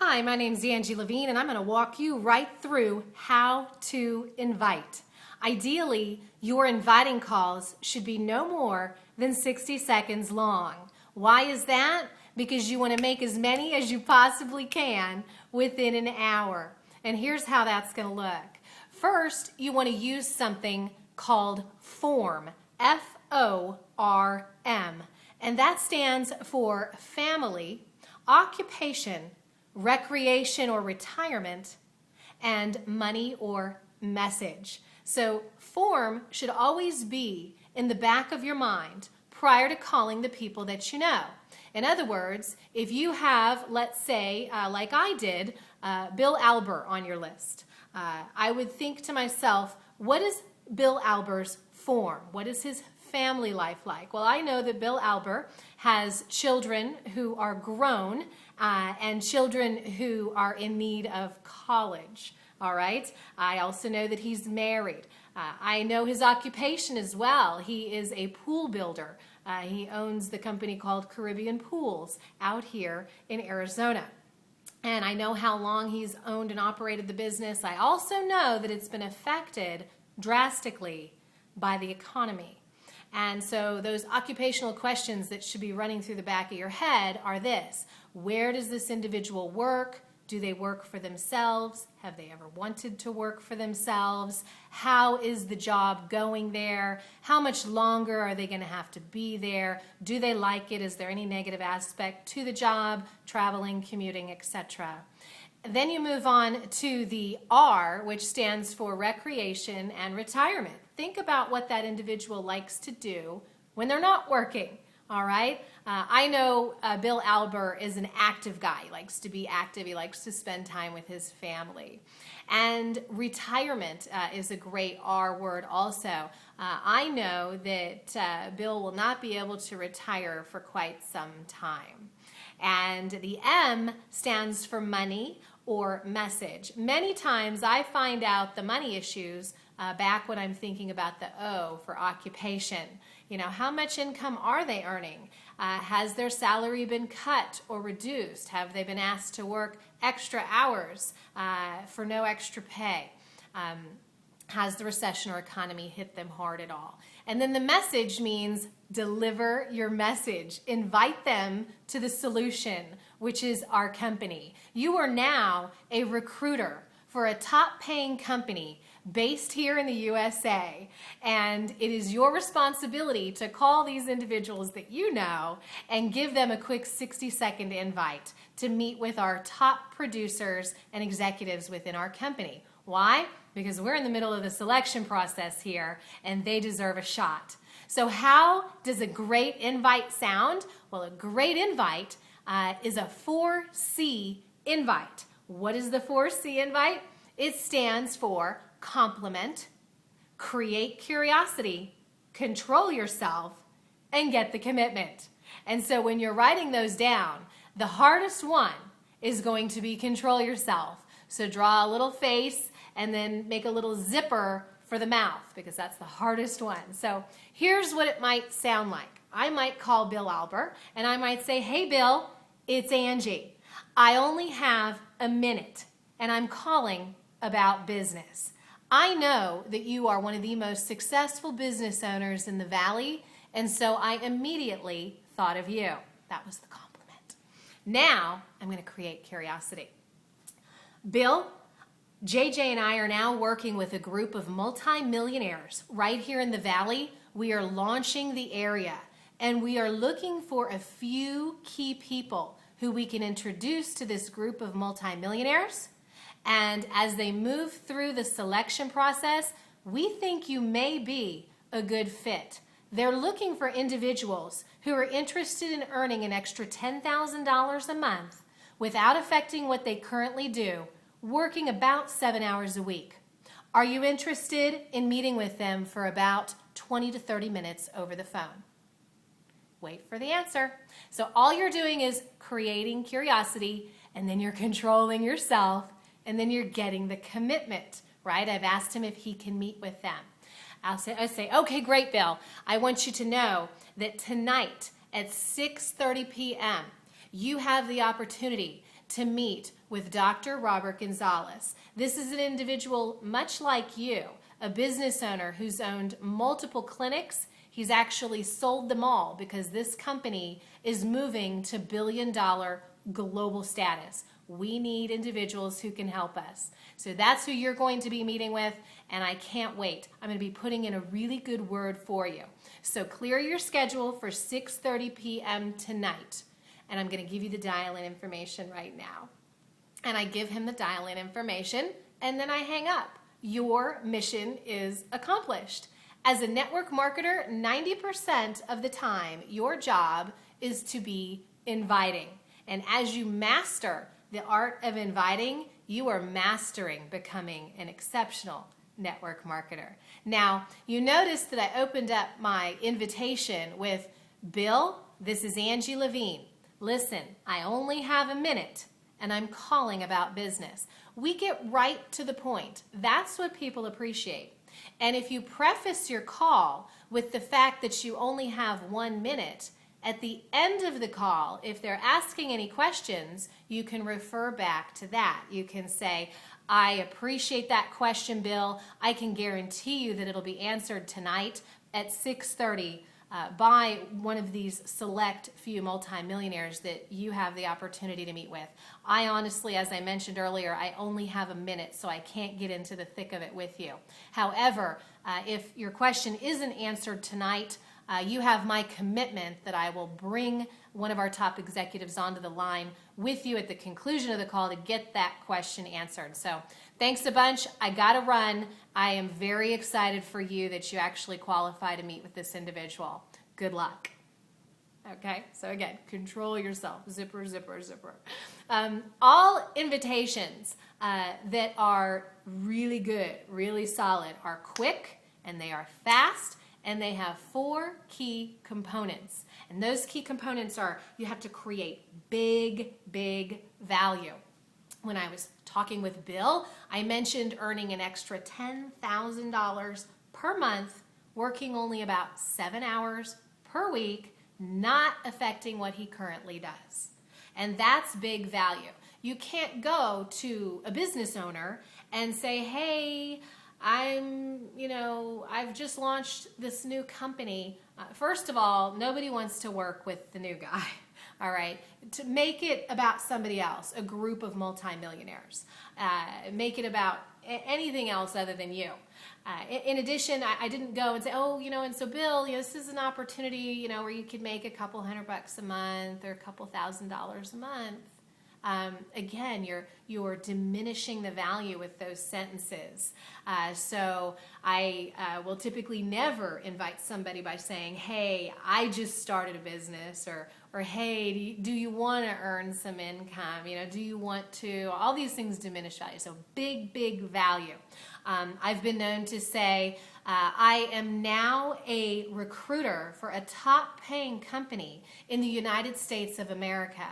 Hi, my name's Angie Levine, and I'm going to walk you right through how to invite. Ideally, your inviting calls should be no more than 60 seconds long. Why is that? Because you want to make as many as you possibly can within an hour. And here's how that's going to look. First, you want to use something called FORM, F-O-R-M, and that stands for family, occupation, recreation or retirement, and money or message. So form should always be in the back of your mind prior to calling the people that you know. In other words, if you have, let's say, like I did, Bill Alber on your list, I would think to myself, what is Bill Alber's form? What is his family life like? Well, I know that Bill Alber has children who are grown and children who are in need of college. All right. I also know that he's married. I know his occupation as well. He is a pool builder. He owns the company called Caribbean Pools out here in Arizona. And I know how long he's owned and operated the business. I also know that it's been affected drastically by the economy. And so those occupational questions that should be running through the back of your head are this: where does this individual work? Do they work for themselves? Have they ever wanted to work for themselves? How is the job going there? How much longer are they going to have to be there? Do they like it? Is there any negative aspect to the job, traveling, commuting, etc.? Then you move on to the R, which stands for recreation and retirement. Think about what that individual likes to do when they're not working. All right. I know Bill Alber is an active guy. He likes to be active. He likes to spend time with his family. And retirement is a great R word also. I know that Bill will not be able to retire for quite some time. And the M stands for money or message. Many times I find out the money issues back when I'm thinking about the O for occupation. You know, how much income are they earning? Has their salary been cut or reduced? Have they been asked to work extra hours for no extra pay? Has the recession or economy hit them hard at all? And then the message means deliver your message. Invite them to the solution, which is our company. You are now a recruiter for a top-paying company based here in the USA, and it is your responsibility to call these individuals that you know and give them a quick 60-second invite to meet with our top producers and executives within our company. Why? Because we're in the middle of the selection process here, and they deserve a shot. So how does a great invite sound? Well, a great invite is a 4C invite. What is the 4C invite? It stands for compliment, create curiosity, control yourself, and get the commitment. And so when you're writing those down, the hardest one is going to be control yourself. So draw a little face and then make a little zipper for the mouth, because that's the hardest one. So here's what it might sound like. I might call Bill Alber and I might say, hey Bill, it's Angie. I only have a minute and I'm calling about business. I know that you are one of the most successful business owners in the Valley, and so I immediately thought of you. That was the compliment. Now I'm going to create curiosity. Bill, JJ and I are now working with a group of multimillionaires right here in the Valley. We are launching the area, and we are looking for a few key people who we can introduce to this group of multimillionaires. And as they move through the selection process, we think you may be a good fit. They're looking for individuals who are interested in earning an extra $10,000 a month without affecting what they currently do, working about 7 hours a week. Are you interested in meeting with them for about 20 to 30 minutes over the phone? Wait for the answer. So all you're doing is creating curiosity, and then you're controlling yourself, and then you're getting the commitment, right? I've asked him if he can meet with them. I say, okay, great, Bill. I want you to know that tonight at 6:30 p.m., you have the opportunity to meet with Dr. Robert Gonzalez. This is an individual much like you, a business owner who's owned multiple clinics. He's actually sold them all because this company is moving to billion-dollar global status. We need individuals who can help us. So that's who you're going to be meeting with, and I can't wait. I'm going to be putting in a really good word for you. So clear your schedule for 6:30 p.m. tonight, and I'm going to give you the dial-in information right now. And I give him the dial-in information, and then I hang up. Your mission is accomplished. As a network marketer, 90% of the time, your job is to be inviting. And as you master the art of inviting, you are mastering becoming an exceptional network marketer. Now, you noticed that I opened up my invitation with, Bill, this is Angie Levine. Listen, I only have a minute, and I'm calling about business. We get right to the point. That's what people appreciate. And if you preface your call with the fact that you only have 1 minute, at the end of the call, if they're asking any questions, you can refer back to that. You can say, I appreciate that question, Bill. I can guarantee you that it'll be answered tonight at 6:30 by one of these select few multimillionaires that you have the opportunity to meet with. I honestly, as I mentioned earlier, I only have a minute, so I can't get into the thick of it with you. However, if your question isn't answered tonight, you have my commitment that I will bring one of our top executives onto the line with you at the conclusion of the call to get that question answered. So thanks a bunch. I got to run. I am very excited for you that you actually qualify to meet with this individual. Good luck. Okay, so again, control yourself. Zipper, zipper, zipper. All invitations that are really good, really solid, are quick and they are fast. And they have 4 key components. And those key components are, you have to create big, big value. When I was talking with Bill, I mentioned earning an extra $10,000 per month, working only about 7 hours per week, not affecting what he currently does. And that's big value. You can't go to a business owner and say, hey, I've just launched this new company. First of all, nobody wants to work with the new guy, all right? To make it about somebody else, a group of multimillionaires. Make it about anything else other than you. In addition, I didn't go and say, and so Bill, this is an opportunity, where you could make a couple $100 a month or a couple $1,000s a month. Again, you're diminishing the value with those sentences. So I will typically never invite somebody by saying, hey, I just started a business, or hey, do you want to earn some income? Do you want to? All these things diminish value. So big, big value. I've been known to say, I am now a recruiter for a top paying company in the United States of America.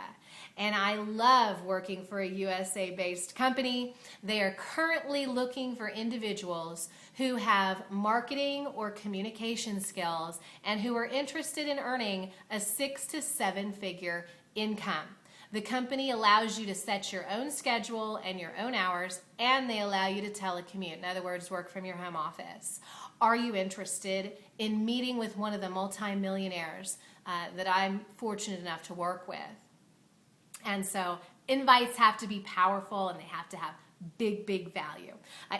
And I love working for a USA-based company. They are currently looking for individuals who have marketing or communication skills and who are interested in earning a 6 to 7 figure income. The company allows you to set your own schedule and your own hours, and they allow you to telecommute. In other words, work from your home office. Are you interested in meeting with one of the multimillionaires that I'm fortunate enough to work with? And so invites have to be powerful and they have to have big, big value.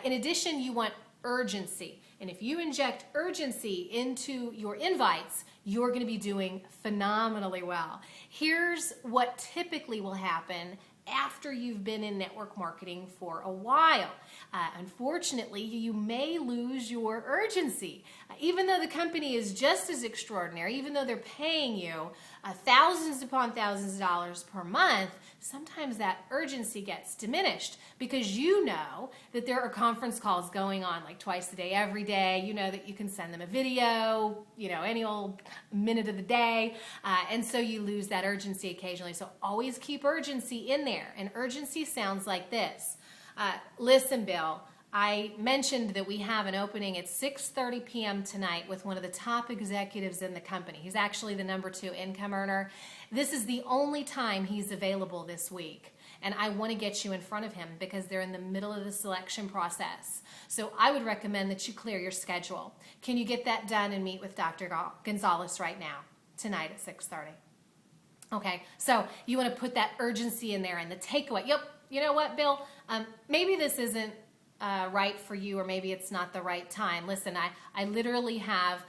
In addition, you want urgency. And if you inject urgency into your invites, you're going to be doing phenomenally well. Here's what typically will happen after you've been in network marketing for a while. Unfortunately, you may lose your urgency. Even though the company is just as extraordinary, even though they're paying you thousands upon thousands of dollars per month, sometimes that urgency gets diminished because you know that there are conference calls going on like twice a day, every day. You know that you can send them a video, any old minute of the day, and so you lose that urgency occasionally. So always keep urgency in there, and urgency sounds like this. Listen, Bill, I mentioned that we have an opening at 6:30 p.m. tonight with one of the top executives in the company. He's actually the #2 income earner. This is the only time he's available this week. And I want to get you in front of him because they're in the middle of the selection process. So I would recommend that you clear your schedule. Can you get that done and meet with Dr. Gonzalez right now, tonight at 6:30? Okay, so you want to put that urgency in there and the takeaway. Yep, you know what, Bill? Maybe this isn't right for you, or maybe it's not the right time. Listen, I literally have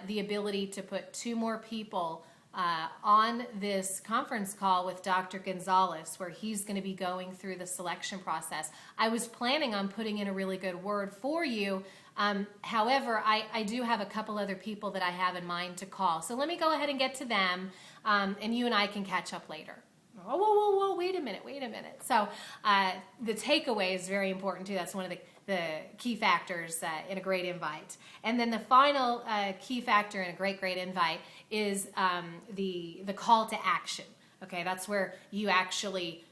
the ability to put 2 more people on this conference call with Dr. Gonzalez, where he's going to be going through the selection process. I was planning on putting in a really good word for you. However, I do have a couple other people that I have in mind to call. So let me go ahead and get to them, and you and I can catch up later. Whoa, wait a minute. So the takeaway is very important too. That's one of the key factors in a great invite. And then the final key factor in a great invite is the call to action. Okay, that's where you actually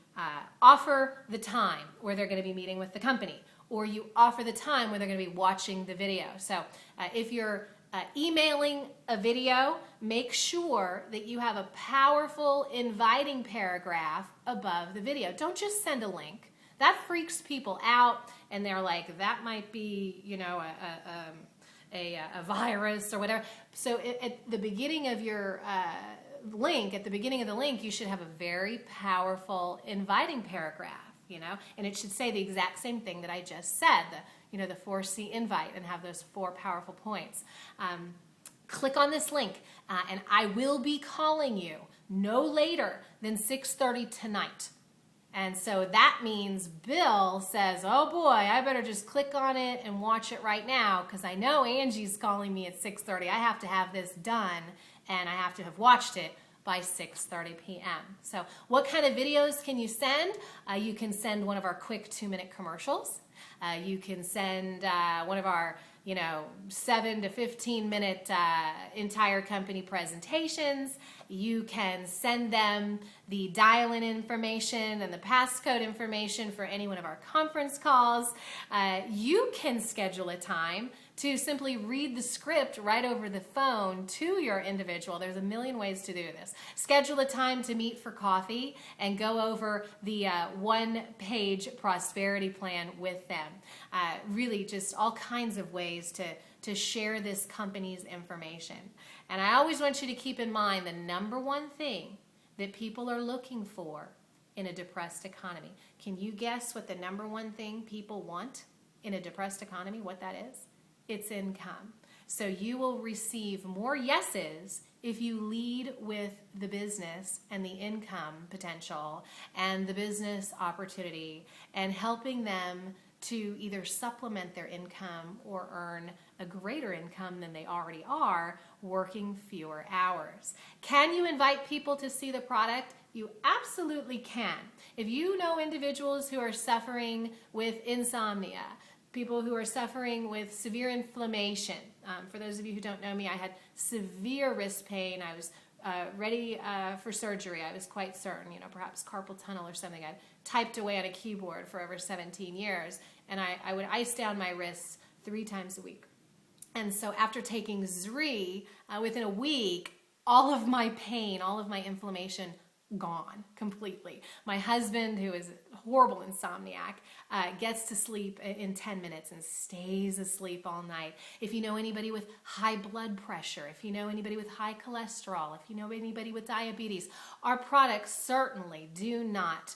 offer the time where they're going to be meeting with the company, or you offer the time where they're going to be watching the video. So if you're emailing a video, make sure that you have a powerful inviting paragraph above the video. Don't just send a link. That freaks people out, and they're like, that might be, a virus or whatever. So at the beginning of your link, you should have a very powerful inviting paragraph, and it should say the exact same thing that I just said, the 4C invite, and have those 4 powerful points. Click on this link, and I will be calling you no later than 6:30 tonight. And so that means Bill says, oh boy, I better just click on it and watch it right now, because I know Angie's calling me at 6:30. I have to have this done, and I have to have watched it by 6:30 p.m. So what kind of videos can you send? You can send one of our quick 2-minute commercials. You can send one of our 7 to 15 minute entire company presentations. You can send them the dial-in information and the passcode information for any one of our conference calls. You can schedule a time to simply read the script right over the phone to your individual. There's a million ways to do this. Schedule a time to meet for coffee and go over the 1-page prosperity plan with them. Really just all kinds of ways to share this company's information. And I always want you to keep in mind the #1 thing that people are looking for in a depressed economy. Can you guess what the #1 thing people want in a depressed economy, what that is? It's income. So you will receive more yeses if you lead with the business and the income potential and the business opportunity, and helping them to either supplement their income or earn a greater income than they already are, working fewer hours. Can you invite people to see the product? You absolutely can. If you know individuals who are suffering with insomnia, people who are suffering with severe inflammation. For those of you who don't know me, I had severe wrist pain. I was ready for surgery. I was quite certain, perhaps carpal tunnel or something. I typed away on a keyboard for over 17 years, and I would ice down my wrists 3 times a week. And so after taking ZRE, within a week, all of my pain, all of my inflammation gone completely. My husband, who is a horrible insomniac, gets to sleep in 10 minutes and stays asleep all night. If you know anybody with high blood pressure, if you know anybody with high cholesterol, if you know anybody with diabetes, our products certainly do not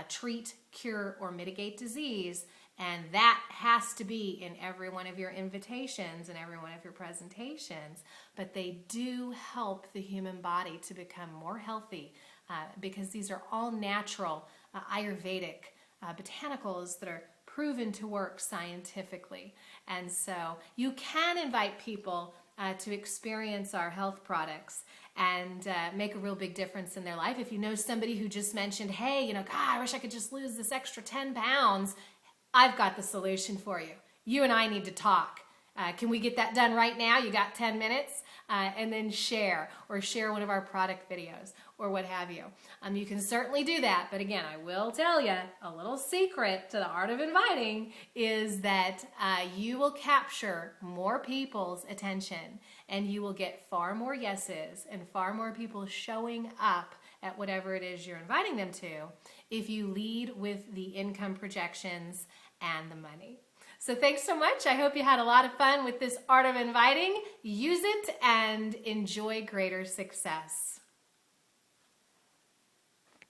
treat, cure, or mitigate disease. And that has to be in every one of your invitations and every one of your presentations. But they do help the human body to become more healthy, because these are all natural Ayurvedic botanicals that are proven to work scientifically. And so you can invite people to experience our health products and make a real big difference in their life. If you know somebody who just mentioned, hey, God, I wish I could just lose this extra 10 pounds, I've got the solution for you. You and I need to talk. Can we get that done right now? You got 10 minutes? And then share one of our product videos. or what have you. You can certainly do that, but again, I will tell you a little secret to the art of inviting is that you will capture more people's attention, and you will get far more yeses and far more people showing up at whatever it is you're inviting them to if you lead with the income projections and the money. So thanks so much. I hope you had a lot of fun with this art of inviting. Use it and enjoy greater success.